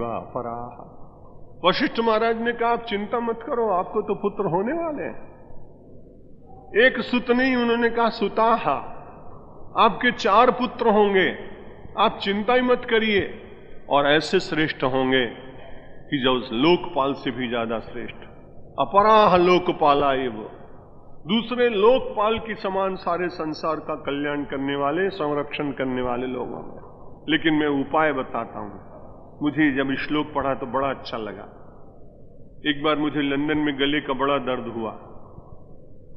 जीवा अपराह। वशिष्ठ महाराज ने कहा आप चिंता मत करो, आपको तो पुत्र होने वाले हैं। एक सुत नहीं, उन्होंने कहा सुताहा, आपके 4 पुत्र होंगे, आप चिंता ही मत करिए, और ऐसे श्रेष्ठ होंगे कि जो लोकपाल से भी ज्यादा श्रेष्ठ। अपराह लोकपाला एव, दूसरे लोकपाल की समान सारे संसार का कल्याण करने वाले, संरक्षण करने वाले लोग होंगे। लेकिन मैं उपाय बताता हूं। मुझे जब श्लोक पढ़ा तो बड़ा अच्छा लगा। एक बार मुझे लंदन में गले का बड़ा दर्द हुआ,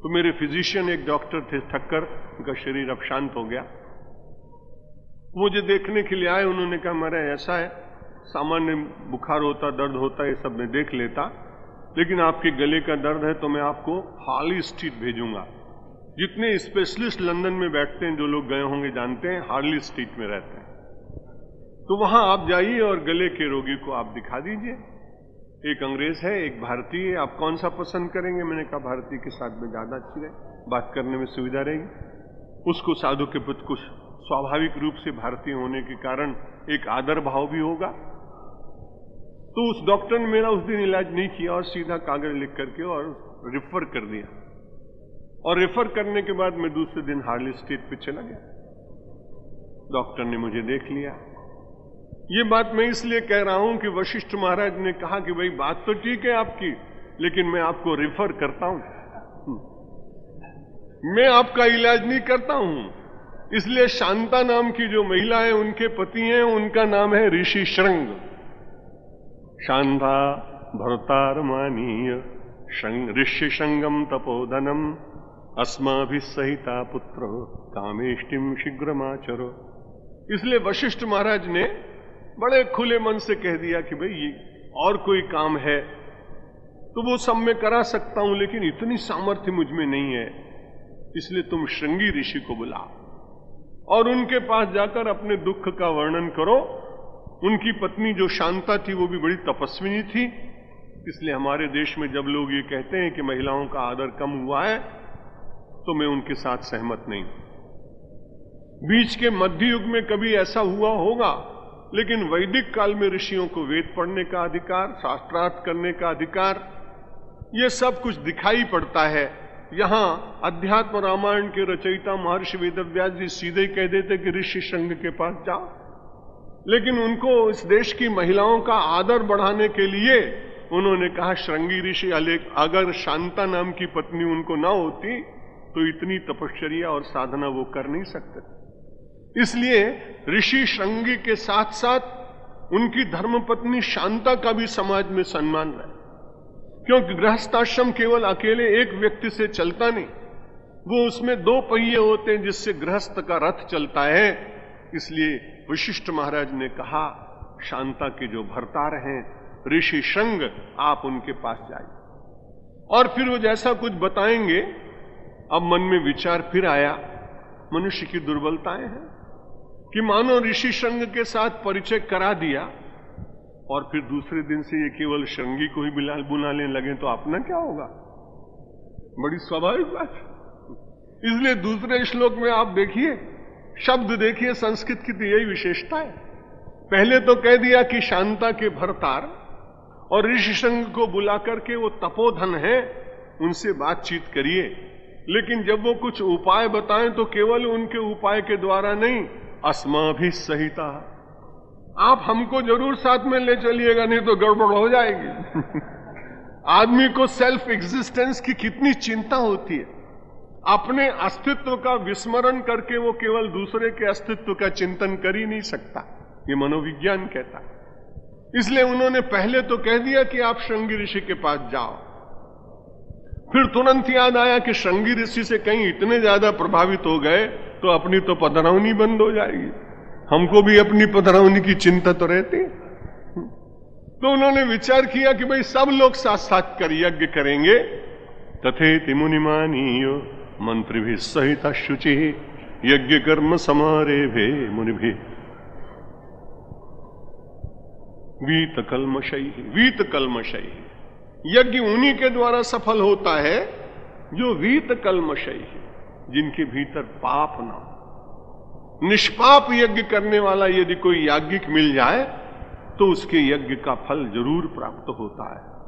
तो मेरे फिजिशियन एक डॉक्टर थे ठक्कर, उनका शरीर अब शांत हो गया, मुझे देखने के लिए आए। उन्होंने कहा मेरा ऐसा है, सामान्य बुखार होता, दर्द होता, ये सब मैं देख लेता, लेकिन आपके गले का दर्द है तो मैं आपको हार्ली स्ट्रीट भेजूंगा। जितने स्पेशलिस्ट लंदन में बैठते हैं, जो लोग गए होंगे जानते हैं, हार्ली स्ट्रीट में रहते हैं, तो वहां आप जाइए और गले के रोगी को आप दिखा दीजिए। एक अंग्रेज है, एक भारतीय, आप कौन सा पसंद करेंगे? मैंने कहा भारतीय के साथ में ज्यादा अच्छी रहे, बात करने में सुविधा रहेगी। उसको साधु के प्रति कुछ स्वाभाविक रूप से भारतीय होने के कारण एक आदर भाव भी होगा। तो उस डॉक्टर ने मेरा उस दिन इलाज नहीं किया और सीधा कागज लिख करके और रेफर कर दिया, और रेफर करने के बाद मैं दूसरे दिन हार्ली स्ट्रीट पे चला गया। डॉक्टर ने मुझे देख लिया। ये बात मैं इसलिए कह रहा हूं कि वशिष्ठ महाराज ने कहा कि भाई बात तो ठीक है आपकी, लेकिन मैं आपको रेफर करता हूं, मैं आपका इलाज नहीं करता हूं। इसलिए शांता नाम की जो महिला है, उनके पति हैं, उनका नाम है ऋषि श्रृंग। शांता भरतारमानीय ऋषि श्रृंगम तपोधनम अस्माभिसहिता पुत्र कामेष्टिम शीघ्रमाचरो। इसलिए वशिष्ठ महाराज ने बड़े खुले मन से कह दिया कि भाई ये और कोई काम है तो वो सब मैं करा सकता हूं, लेकिन इतनी सामर्थ्य मुझ में नहीं है, इसलिए तुम श्रृंगी ऋषि को बुलाओ और उनके पास जाकर अपने दुख का वर्णन करो। उनकी पत्नी जो शांता थी वो भी बड़ी तपस्विनी थी, इसलिए हमारे देश में जब लोग ये कहते हैं कि महिलाओं का आदर कम हुआ है तो मैं उनके साथ सहमत नहीं। बीच के मध्य युग में कभी ऐसा हुआ होगा, लेकिन वैदिक काल में ऋषियों को वेद पढ़ने का अधिकार, शास्त्रार्थ करने का अधिकार, ये सब कुछ दिखाई पड़ता है। यहां अध्यात्म रामायण के रचयिता महर्षि वेदव्यास जी सीधे ही कह देते कि ऋषि श्रृंग के पास जाओ, लेकिन उनको इस देश की महिलाओं का आदर बढ़ाने के लिए उन्होंने कहा श्रृंगी ऋषि। अगर शांता नाम की पत्नी उनको ना होती तो इतनी तपश्चर्या और साधना वो कर नहीं सकते। इसलिए ऋषि श्रृंगी के साथ साथ उनकी धर्मपत्नी शांता का भी समाज में सम्मान रहे, क्योंकि गृहस्थाश्रम केवल अकेले एक व्यक्ति से चलता नहीं, वो उसमें 2 पहिए होते हैं जिससे गृहस्थ का रथ चलता है। इसलिए वशिष्ठ महाराज ने कहा शांता के जो भर्तार हैं ऋषि श्रृंग, आप उनके पास जाइए और फिर वो जैसा कुछ बताएंगे। अब मन में विचार फिर आया, मनुष्य की दुर्बलताएं हैं कि मानो ऋषि श्रृंग के साथ परिचय करा दिया और फिर दूसरे दिन से ये केवल श्रृंगी को ही बुलाने लगे तो अपना क्या होगा? बड़ी स्वाभाविक बात। इसलिए दूसरे श्लोक में आप देखिए, शब्द देखिए, संस्कृत की तो यही विशेषता है। पहले तो कह दिया कि शांता के भरतार और ऋषि श्रृंग को बुलाकर के वो तपोधन है, उनसे बातचीत करिए, लेकिन जब वो कुछ उपाय बताएं तो केवल उनके उपाय के द्वारा नहीं, अस्माभि सहिता, आप हमको जरूर साथ में ले चलिएगा, नहीं तो गड़बड़ हो जाएगी। आदमी को सेल्फ एग्जिस्टेंस की कितनी चिंता होती है, अपने अस्तित्व का विस्मरण करके वो केवल दूसरे के अस्तित्व का चिंतन कर ही नहीं सकता, ये मनोविज्ञान कहता है। इसलिए उन्होंने पहले तो कह दिया कि आप श्रृंगी ऋषि के पास जाओ, फिर तुरंत याद आया कि श्रृंगी ऋषि से कहीं इतने ज्यादा प्रभावित हो गए तो अपनी तो पधरौनी बंद हो जाएगी, हमको भी अपनी पधरौनी की चिंता तो रहती। तो उन्होंने विचार किया कि भाई सब लोग साथ साथ कर यज्ञ करेंगे। तथेति मुनिमानीय मंत्री भी सहित शुचि यज्ञ कर्म समारेभे मुनि भी वीत कलमशई। यज्ञ उन्हीं के द्वारा सफल होता है जो वीत कलमशई है, जिनके भीतर पाप ना हो। निष्पाप यज्ञ करने वाला यदि कोई याज्ञिक मिल जाए तो उसके यज्ञ का फल जरूर प्राप्त होता है।